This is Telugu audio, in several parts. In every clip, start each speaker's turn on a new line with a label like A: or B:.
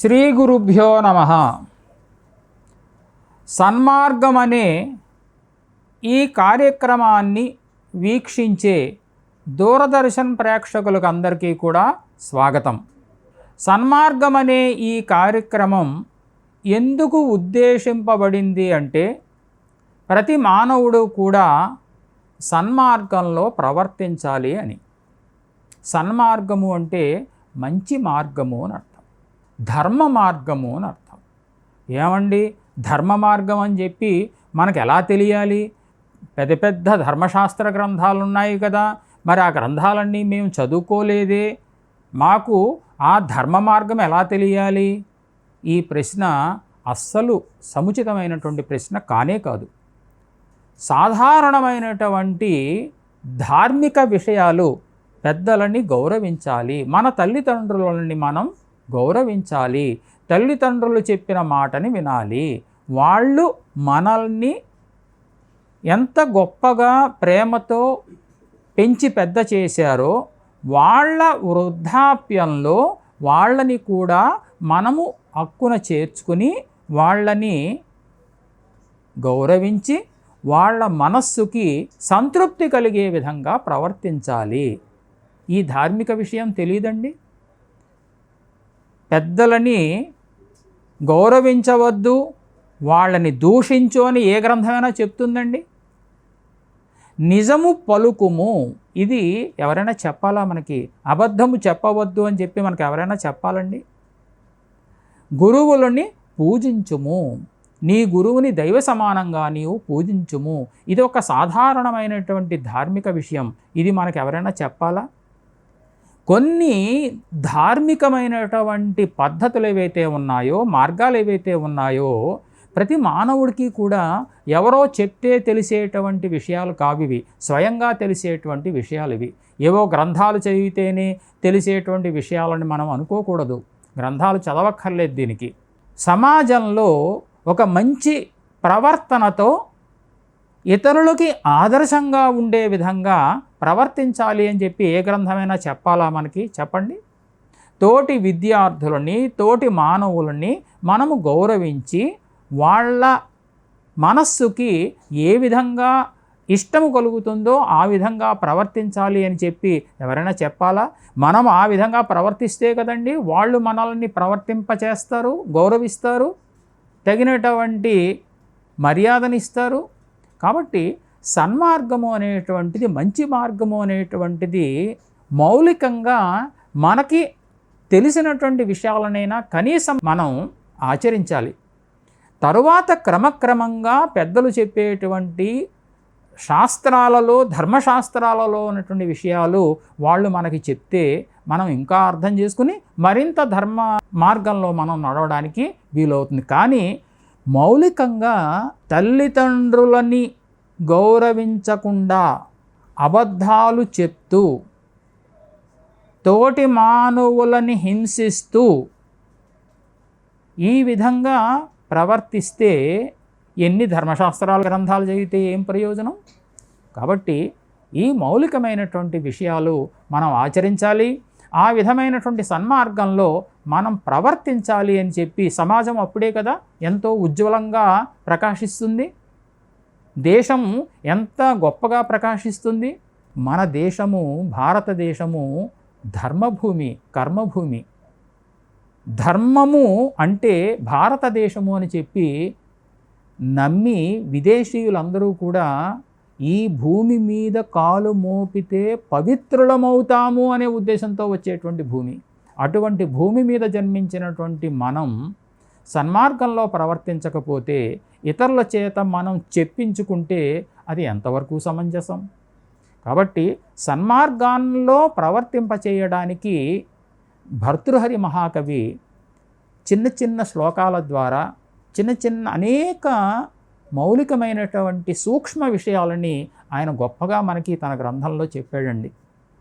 A: శ్రీ గురుభ్యో నమః. సన్మార్గం అనే ఈ కార్యక్రమాన్ని వీక్షించే దూరదర్శన్ ప్రేక్షకులకు అందరికీ కూడా స్వాగతం. సన్మార్గం అనే ఈ కార్యక్రమం ఎందుకు ఉద్దేశింపబడింది అంటే, ప్రతి మానవుడు కూడా సన్మార్గంలో ప్రవర్తించాలి అని. సన్మార్గము అంటే మంచి మార్గము అని అర్థం, ధర్మ మార్గము అని అర్థం. ఏమండి, ధర్మ మార్గం అని చెప్పి మనకు ఎలా తెలియాలి? పెద్ద పెద్ద ధర్మశాస్త్ర గ్రంథాలు ఉన్నాయి కదా, మరి ఆ గ్రంథాలన్నీ మేము చదువుకోలేదే, మాకు ఆ ధర్మ మార్గం ఎలా తెలియాలి? ఈ ప్రశ్న అస్సలు సముచితమైనటువంటి ప్రశ్న కానే కాదు. సాధారణమైనటువంటి ధార్మిక విషయాలు పెద్దలని గౌరవించాలి, మన తల్లిదండ్రులని మనం గౌరవించాలి, తల్లిదండ్రులు చెప్పిన మాటని వినాలి. వాళ్ళు మనల్ని ఎంత గొప్పగా ప్రేమతో పెంచి పెద్ద చేశారో, వాళ్ళ వృద్ధాప్యంలో వాళ్ళని కూడా మనము హక్కున చేర్చుకుని వాళ్ళని గౌరవించి వాళ్ళ మనస్సుకి సంతృప్తి కలిగే విధంగా ప్రవర్తించాలి. ఈ ధార్మిక విషయం తెలియదండి. పెద్దలని గౌరవించవద్దు, వాళ్ళని దూషించు అని ఏ గ్రంథమైనా చెప్తుందండి? నిజము పలుకుము, ఇది ఎవరైనా చెప్పాలా మనకి? అబద్ధము చెప్పవద్దు అని చెప్పి మనకు ఎవరైనా చెప్పాలండి? గురువులని పూజించుము, నీ గురువుని దైవ సమానంగా నీవు పూజించుము. ఇది ఒక సాధారణమైనటువంటి ధార్మిక విషయం. ఇది మనకు ఎవరైనా చెప్పాలా? కొన్ని ధార్మికమైనటువంటి పద్ధతులు ఏవైతే ఉన్నాయో, మార్గాలు ఏవైతే ఉన్నాయో, ప్రతి మానవుడికి కూడా ఎవరో చెప్తే తెలిసేటువంటి విషయాలు కావివి, స్వయంగా తెలిసేటువంటి విషయాలు ఇవి. ఏవో గ్రంథాలు చదివితేనే తెలిసేటువంటి విషయాలని మనం అనుకోకూడదు. గ్రంథాలు చదవక్కర్లేదు దీనికి. సమాజంలో ఒక మంచి ప్రవర్తనతో ఇతరులకి ఆదర్శంగా ఉండే విధంగా ప్రవర్తించాలి అని చెప్పి ఏ గ్రంథమైనా చెప్పాలా మనకి? చెప్పండి. తోటి విద్యార్థులని, తోటి మానవులని మనము గౌరవించి వాళ్ళ మనస్సుకి ఏ విధంగా ఇష్టము కలుగుతుందో ఆ విధంగా ప్రవర్తించాలి అని చెప్పి ఎవరైనా చెప్పాలా? మనం ఆ విధంగా ప్రవర్తిస్తే కదండి వాళ్ళు మనల్ని ప్రవర్తింపచేస్తారు, గౌరవిస్తారు, తగినటువంటి మర్యాదనిస్తారు. కాబట్టి సన్మార్గము అనేటువంటిది, మంచి మార్గము అనేటువంటిది మౌలికంగా మనకి తెలిసినటువంటి విషయాలనైనా కనీసం మనం ఆచరించాలి. తరువాత క్రమక్రమంగా పెద్దలు చెప్పేటువంటి శాస్త్రాలలో, ధర్మశాస్త్రాలలో ఉన్నటువంటి విషయాలు వాళ్ళు మనకి చెప్తే మనం ఇంకా అర్థం చేసుకుని మరింత ధర్మ మార్గంలో మనం నడవడానికి వీలవుతుంది. కానీ మౌలికంగా తల్లిదండ్రులని గౌరవించకుండా అబద్ధాలు చెప్తూ, తోటి మానవులని హింసిస్తూ ఈ విధంగా ప్రవర్తిస్తే ఎన్ని ధర్మశాస్త్రాల గ్రంథాలు చదివితే ఏం ప్రయోజనం? కాబట్టి ఈ మౌలికమైనటువంటి విషయాలు మనం ఆచరించాలి. ఆ విధమైనటువంటి సన్మార్గంలో మనం ప్రవర్తించాలి అని చెప్పి సమాజం అప్పుడే కదా ఎంతో ఉజ్వలంగా ప్రకాశిస్తుంది, దేశం ఎంత గొప్పగా ప్రకాశిస్తుంది. మన దేశము, భారతదేశము ధర్మభూమి, కర్మభూమి. ధర్మము అంటే భారతదేశము అని చెప్పి నమ్మి విదేశీయులందరూ కూడా ఈ భూమి మీద కాలు మోపితే పవిత్రులమవుతాము అనే ఉద్దేశంతో వచ్చేటువంటి భూమి. అటువంటి భూమి మీద జన్మించినటువంటి మనం సన్మార్గంలో ప్రవర్తించకపోతే, ఇతరుల చేత మనం చెప్పించుకుంటే అది ఎంతవరకు సమంజసం? కాబట్టి సన్మార్గాల్లో ప్రవర్తింపచేయడానికి భర్తృహరి మహాకవి చిన్న చిన్న శ్లోకాల ద్వారా చిన్న చిన్న అనేక మౌలికమైనటువంటి సూక్ష్మ విషయాలని ఆయన గొప్పగా మనకి తన గ్రంథంలో చెప్పాడండి.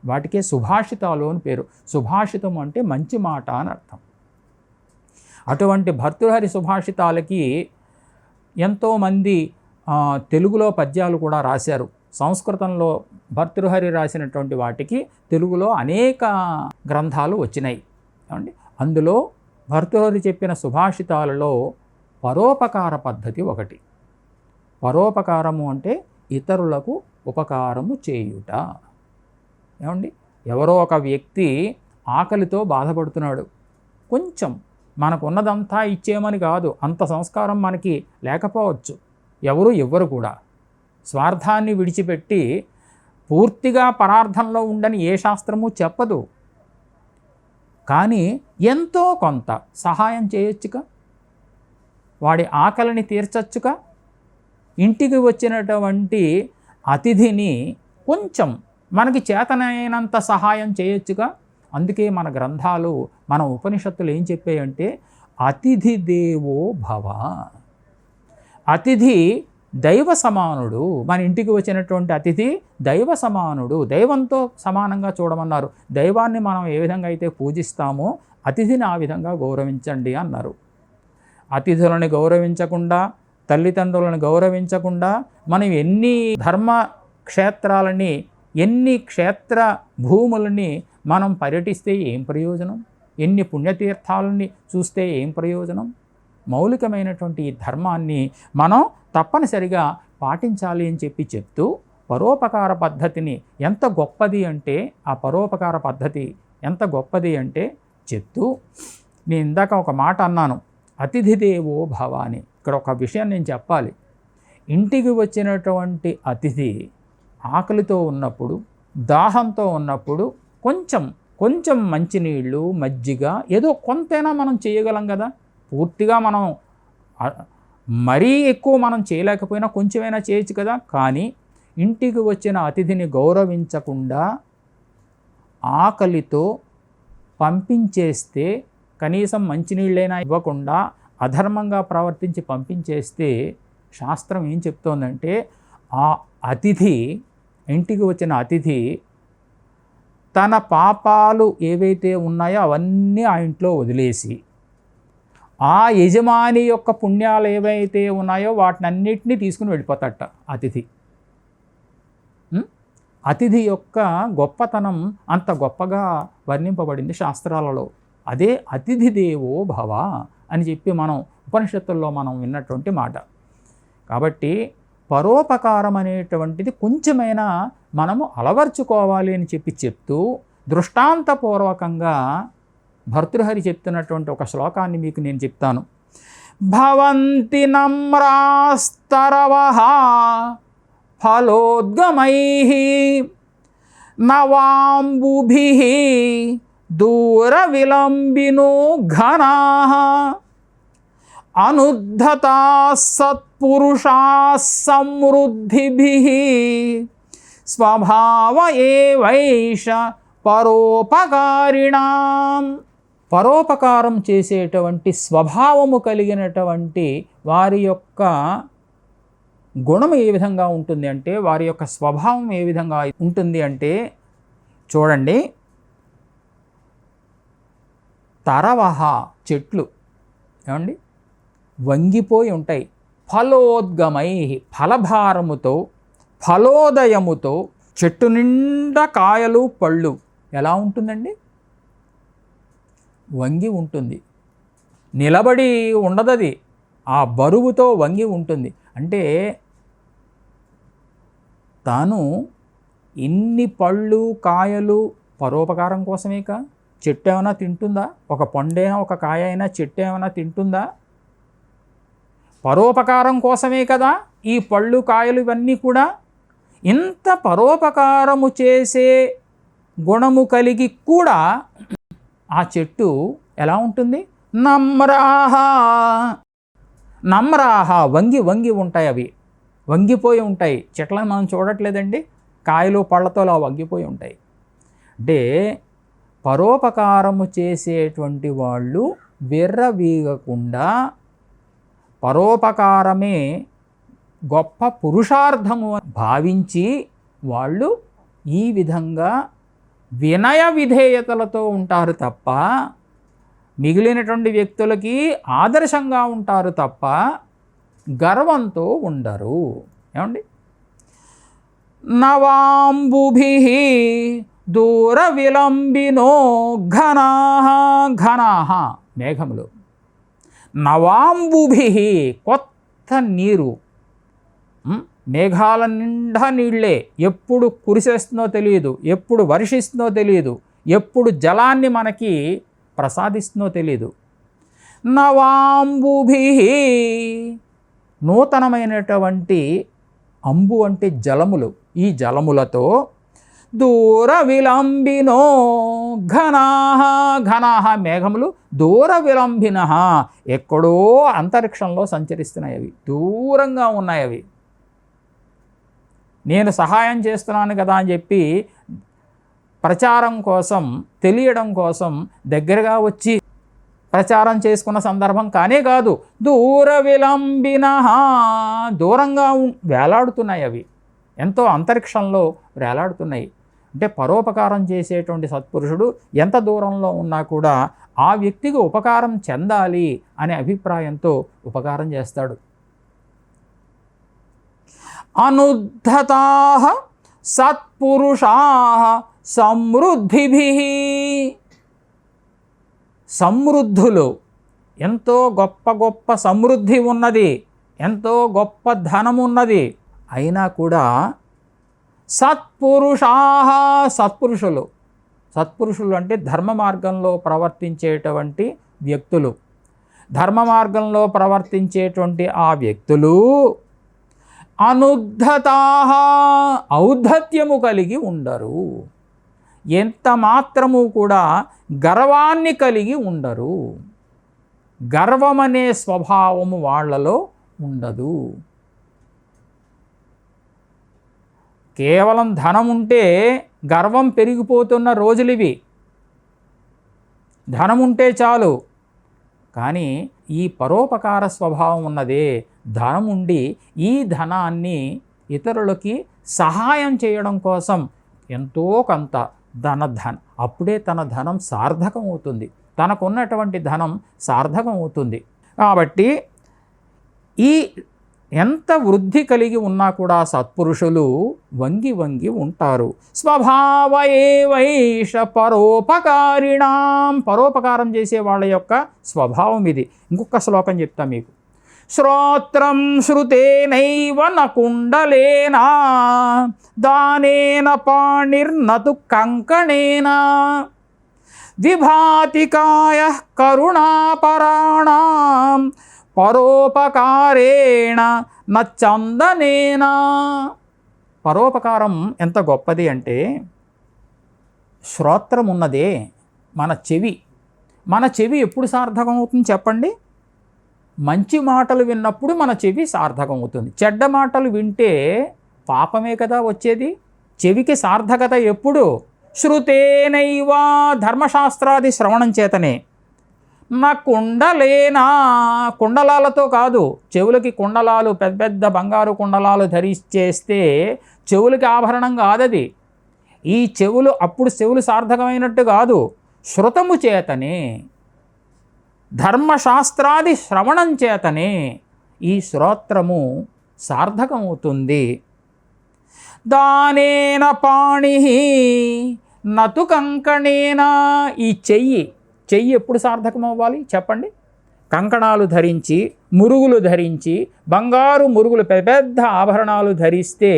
A: వాటికే సుభాషితాలు అని పేరు. సుభాషితం అంటే మంచి మాట అని అర్థం. అటువంటి భర్తృహరి సుభాషితాలకి ఎంతోమంది తెలుగులో పద్యాలు కూడా రాశారు. సంస్కృతంలో భర్తృహరి రాసినటువంటి వాటికి తెలుగులో అనేక గ్రంథాలు వచ్చినాయి. అందులో భర్తృహరి చెప్పిన సుభాషితాలలో పరోపకార పద్ధతి ఒకటి. పరోపకారము అంటే ఇతరులకు ఉపకారము చేయుట. ఏమండి, ఎవరో ఒక వ్యక్తి ఆకలితో బాధపడుతున్నాడు, కొంచెం మనకున్నదంతా ఇచ్చేయమని కాదు, అంత సంస్కారం మనకి లేకపోవచ్చు, ఎవరు ఇవ్వరు కూడా. స్వార్థాన్ని విడిచిపెట్టి పూర్తిగా పరార్థంలో ఉండని ఏ శాస్త్రము చెప్పదు. కానీ ఎంతో కొంత సహాయం చేయొచ్చుగా, వాడి ఆకలిని తీర్చచ్చుగా. ఇంటికి వచ్చినటువంటి అతిథిని కొంచెం మనకి చేతనైనంత సహాయం చేయొచ్చుగా. అందుకే మన గ్రంథాలు, మన ఉపనిషత్తులు ఏం చెప్పాయంటే అతిథి దేవో భవ. అతిథి దైవ సమానుడు. మన ఇంటికి వచ్చినటువంటి అతిథి దైవ సమానుడు, దైవంతో సమానంగా చూడమన్నారు. దైవాన్ని మనం ఏ విధంగా అయితే పూజిస్తామో అతిథిని ఆ విధంగా గౌరవించండి అన్నారు. అతిథులను గౌరవించకుండా, తల్లిదండ్రులను గౌరవించకుండా మనం ఎన్ని ధర్మ క్షేత్రాలని, ఎన్ని క్షేత్ర భూములని మనం పర్యటిస్తే ఏం ప్రయోజనం? ఎన్ని పుణ్యతీర్థాలని చూస్తే ఏం ప్రయోజనం? మౌలికమైనటువంటి ఈ ధర్మాన్ని మనం తప్పనిసరిగా పాటించాలి అని చెప్తూ పరోపకార పద్ధతిని ఎంత గొప్పది అంటే, ఆ పరోపకార పద్ధతి ఎంత గొప్పది అంటే చెప్తూ, నేను ఇందాక ఒక మాట అన్నాను, అతిథి దేవో భవ అని. ఇక్కడ ఒక విషయం నేను చెప్పాలి. ఇంటికి వచ్చినటువంటి అతిథి ఆకలితో ఉన్నప్పుడు, దాహంతో ఉన్నప్పుడు కొంచెం మంచినీళ్ళు, మజ్జిగ ఏదో కొంతైనా మనం చేయగలం కదా. పూర్తిగా మనం మరీ ఎక్కువ మనం చేయలేకపోయినా కొంచెమైనా చేయొచ్చు కదా. కానీ ఇంటికి వచ్చిన అతిథిని గౌరవించకుండా ఆకలితో పంపించేస్తే, కనీసం మంచినీళ్ళైనా ఇవ్వకుండా అధర్మంగా ప్రవర్తించి పంపించేస్తే శాస్త్రం ఏం చెప్తోందంటే, ఆ అతిథి, ఇంటికి వచ్చిన అతిథి తన పాపాలు ఏవైతే ఉన్నాయో అవన్నీ ఆ ఇంట్లో వదిలేసి, ఆ యజమాని యొక్క పుణ్యాలు ఏవైతే ఉన్నాయో వాటినన్నిటినీ తీసుకుని వెళ్ళిపోతాడట అతిథి. అతిథి యొక్క గొప్పతనం అంత గొప్పగా వర్ణింపబడింది శాస్త్రాలలో. అదే అతిథి దేవో భవ అని చెప్పి మనం ఉపనిషత్తుల్లో మనం విన్నటువంటి మాట. కాబట్టి పరోపకారం అనేటువంటిది కొంచెమైనా మనము అలవర్చుకోవాలి అని చెప్తూ దృష్టాంతపూర్వకంగా భర్తృహరి చెప్తున్నటువంటి ఒక శ్లోకాన్ని మీకు నేను చెప్తాను. భవంతి నమ్రాస్తరవః ఫలోద్గమైః నవాంబుభిః దూర విలంబినో ఘనాః అనుద్ధతాః సత్పురుషాః సమృద్ధిభిః స్వభావ ఏవైష పరోపకారిణాం. పరోపకారం చేసేటువంటి స్వభావము కలిగినటువంటి వారి యొక్క గుణం ఏ విధంగా ఉంటుంది అంటే, వారి యొక్క స్వభావం ఏ విధంగా ఉంటుంది అంటే, చూడండి, తరవహ చెట్లు ఏమండి వంగిపోయి ఉంటాయి, ఫలోద్గమై ఫలభారముతో, ఫలోదయముతో, చెట్టు నిండా కాయలు పళ్ళు ఎలా ఉంటుందండి? వంగి ఉంటుంది, నిలబడి ఉండదది, ఆ బరువుతో వంగి ఉంటుంది. అంటే తాను ఇన్ని పళ్ళు కాయలు పరోపకారం కోసమేక. చెట్టు ఏమైనా తింటుందా? ఒక పండైనా ఒక కాయ అయినా చెట్టు ఏమైనా తింటుందా? పరోపకారం కోసమే కదా ఈ పళ్ళు కాయలు ఇవన్నీ కూడా. ఇంత పరోపకారము చేసే గుణము కలిగి కూడా ఆ చెట్టు ఎలా ఉంటుంది? నమ్రాహ వంగి వంగి ఉంటాయి, అవి వంగిపోయి ఉంటాయి. చెట్లను మనం చూడట్లేదండి, కాయలు పళ్ళతో అలా వంగిపోయి ఉంటాయి. అంటే పరోపకారము చేసేటువంటి వాళ్ళు విర్రవీగకుండా పరోపకారమే గొప్ప పురుషార్థము భావించి వాళ్ళు ఈ విధంగా వినయ విధేయతలతో ఉంటారు తప్ప, మిగిలినటువంటి వ్యక్తులకి ఆదర్శంగా ఉంటారు తప్ప గర్వంతో ఉండరు. ఏమండి? నవాంబుభిః దూర విలంబినో ఘనాః. మేఘములు. నవాంబుభి, కొత్త నీరు. మేఘాల నిండా నీళ్ళే, ఎప్పుడు కురిసేస్తుందో తెలియదు, ఎప్పుడు వర్షిస్తుందో తెలియదు, ఎప్పుడు జలాన్ని మనకి ప్రసాదిస్తుందో తెలియదు. నవాంబుభి, నూతనమైనటువంటి, అంబు అంటే జలములు, ఈ జలములతో దూర విలంబినో ఘనాహ, ఘనాహ మేఘములు, దూర విలంబిన, ఎక్కడో అంతరిక్షంలో సంచరిస్తున్నాయి, అవి దూరంగా ఉన్నాయి. అవి నేను సహాయం చేస్తున్నాను కదా అని చెప్పి ప్రచారం కోసం, తెలియడం కోసం దగ్గరగా వచ్చి ప్రచారం చేసుకున్న సందర్భం కానే కాదు. దూర విలంబిన, దూరంగా వేలాడుతున్నాయి, అవి ఎంతో అంతరిక్షంలో వేలాడుతున్నాయి. అంటే పరోపకారం చేసేటువంటి సత్పురుషుడు ఎంత దూరంలో ఉన్నా కూడా ఆ వ్యక్తికి ఉపకారం చెందాలి అనే అభిప్రాయంతో ఉపకారం చేస్తాడు. అనుద్ధతాః సత్పురుషాః సమృద్ధిభిః, సమృద్ధులు, ఎంతో గొప్ప గొప్ప సమృద్ధి ఉన్నది, ఎంతో గొప్ప ధనం ఉన్నది, అయినా కూడా సత్పురుషాః, సత్పురుషులు, సత్పురుషులు అంటే ధర్మ మార్గంలో ప్రవర్తించేటువంటి వ్యక్తులు, ధర్మ మార్గంలో ప్రవర్తించేటువంటి ఆ వ్యక్తులు అనుద్ధతాః, ఔద్ధత్యము కలిగి ఉండరు, ఎంత మాత్రము కూడా గర్వాన్ని కలిగి ఉండరు, గర్వమనే స్వభావము వాళ్ళలో ఉండదు. కేవలం ధనం ఉంటే గర్వం పెరిగిపోతున్న రోజులివి, ధనం ఉంటే చాలు. కానీ ఈ పరోపకార స్వభావం ఉన్నదే, ధనం ఉండి ఈ ధనాన్ని ఇతరులకి సహాయం చేయడం కోసం ఎంతో కొంత అప్పుడే తన ధనం సార్థకం అవుతుంది, తనకున్నటువంటి ధనం సార్థకం అవుతుంది. కాబట్టి ఈ ఎంత వృద్ధి కలిగి ఉన్నా కూడా సత్పురుషులు వంగి వంగి ఉంటారు. స్వభావ ఏవైష పరోపకారిణాం, పరోపకారం చేసే వాళ్ళ యొక్క స్వభావం ఇది. ఇంకొక శ్లోకం చెప్తా మీకు. శ్రోత్రం శ్రుతేనైవ న కుండలేనా దానేన పాణిర్నతు కంకణేన విభాతి కాయః కరుణాపరాణాం పరోపకారేణ న చందనేనా. పరోపకారం ఎంత గొప్పది అంటే, శ్రోత్రం ఉన్నదే మన చెవి, మన చెవి ఎప్పుడు సార్థకం అవుతుంది చెప్పండి? మంచి మాటలు విన్నప్పుడు మన చెవి సార్థకం అవుతుంది. చెడ్డ మాటలు వింటే పాపమే కదా వచ్చేది. చెవికి సార్థకత ఎప్పుడు? శృతేనైవ, ధర్మశాస్త్రాది శ్రవణం చేతనే. నా కుండలేనా, కుండలాలతో కాదు, చెవులకి కుండలాలు, పెద్ద పెద్ద బంగారు కుండలాలు ధరిచేస్తే చెవులకి ఆభరణం కాదది. ఈ చెవులు అప్పుడు చెవులు సార్థకమైనట్టు కాదు, శృతము చేతనే, ధర్మశాస్త్రాది శ్రవణం చేతనే ఈ శ్రోత్రము సార్థకమవుతుంది. దానేన పాణి నతు కంకణేనా, ఈ చెయ్యి ఎప్పుడు సార్థకం అవ్వాలి చెప్పండి? కంకణాలు ధరించి, మురుగులు ధరించి, బంగారు మురుగులు, పెద్ద పెద్ద ఆభరణాలు ధరిస్తే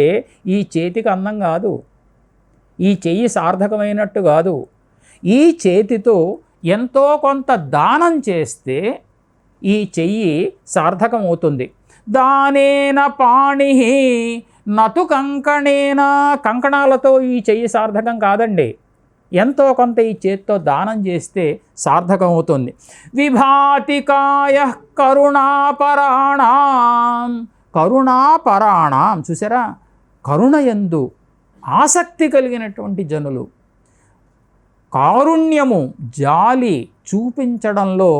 A: ఈ చేతికి అందం కాదు, ఈ చెయ్యి సార్థకమైనట్టు కాదు. ఈ చేతితో ఎంతో కొంత దానం చేస్తే ఈ చెయ్యి సార్థకం అవుతుంది. దానేన పాణి నతు కంకణేన, కంకణాలతో ఈ చెయ్యి సార్థకం కాదండి, ఎంతో కొంత ఈ చేత్తో దానం చేస్తే సార్థకం అవుతుంది. విభాతి కాయః కరుణాపరాణాం, కరుణాపరాణాం, చూసారా, కరుణయందు ఆసక్తి కలిగినటువంటి జనులు, కారుణ్యము, జాలి చూపించడంలో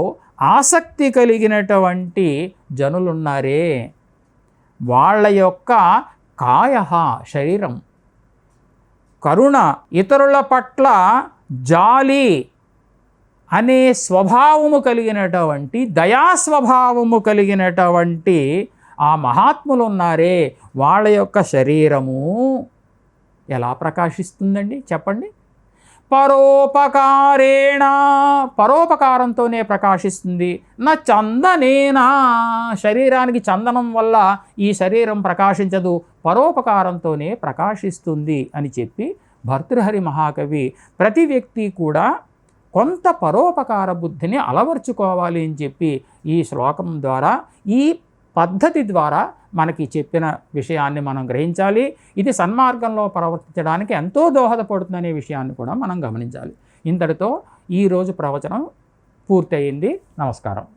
A: ఆసక్తి కలిగినటువంటి జనులున్నారే, వాళ్ళ యొక్క కాయః శరీరం, కరుణ, ఇతరుల పట్ల జాలి అనే స్వభావము కలిగినటువంటి, దయాస్వభావము కలిగినటువంటి ఆ మహాత్ములు ఉన్నారే, వాళ్ళ యొక్క శరీరము ఎలా ప్రకాశిస్తుందండి చెప్పండి? పరోపకారేణ, పరోపకారంతోనే ప్రకాశిస్తుంది. నా చందనేనా, శరీరానికి చందనం వల్ల ఈ శరీరం ప్రకాశించదు, పరోపకారంతోనే ప్రకాశిస్తుంది అని చెప్పి భర్తృహరి మహాకవి ప్రతి వ్యక్తి కూడా కొంత పరోపకార బుద్ధిని అలవర్చుకోవాలి అని చెప్పి ఈ శ్లోకం ద్వారా, ఈ పద్ధతి ద్వారా మనకి చెప్పిన విషయాన్ని మనం గ్రహించాలి. ఇది సన్మార్గంలో ప్రవర్తించడానికి ఎంతో దోహదపడుతుందనే విషయాన్ని కూడా మనం గమనించాలి. ఇంతటితో ఈరోజు ప్రవచనం పూర్తయింది. నమస్కారం.